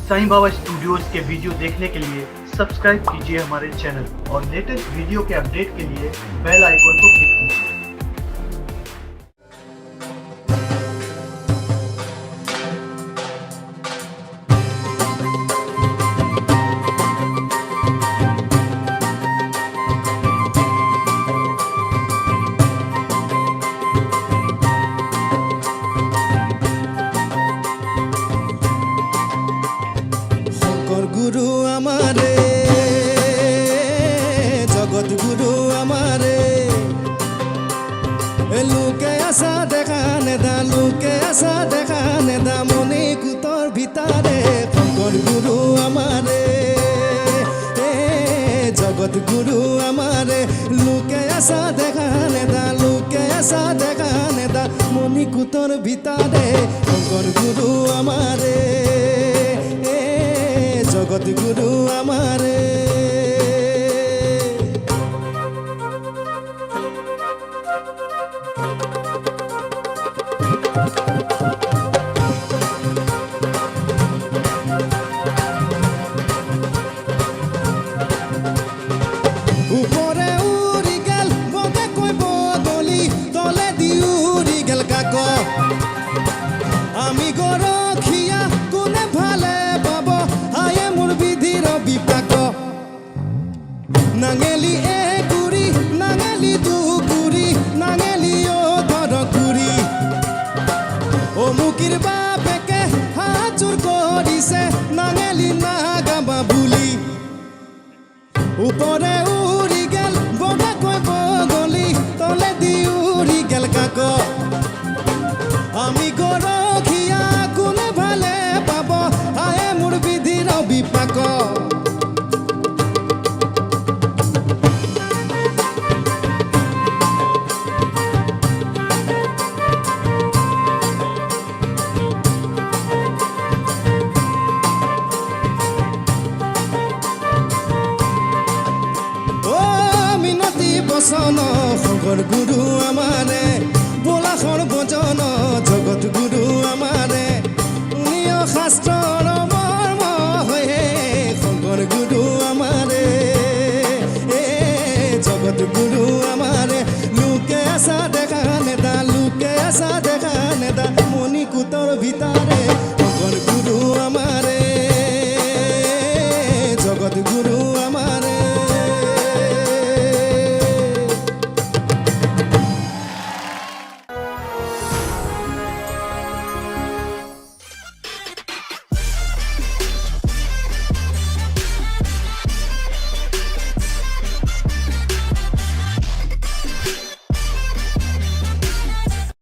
Sai Baba studios के video देखने के लिए सब्सक्राइब कीजिए हमारे चैनल और लेटेस्ट वीडियो के अपडेट के लिए बेल आइकन को क्लिक कीजिए। गुरु आमारे जगत गुरु आमारे लुके आशा देखा नेदा लुके आशा देखा नेदा मने कुतर भितारे शंकर गुरु आमारे जगत गुरु आमारे लुके आशा देखा नेदा लुके आशा देखा नेदा मने कुतर भितारे शंकर गुरु आमारे जगत गुरु आमारे উপরে উড়ি গেল বগে কই বদলি তলে দি উড়ি গেল কাক আমি গরখিয়া কোনে ভালে পাব আয়ে মোর বিধির বিপাক নাঙেলি এ গুড়ি নাঙেলি দু গুড়ি নাঙেলি ও ধর গুড়ি ও মুকির বাপেকে হাজুর করিছে নাঙেলি না গাবা বুলি উপরে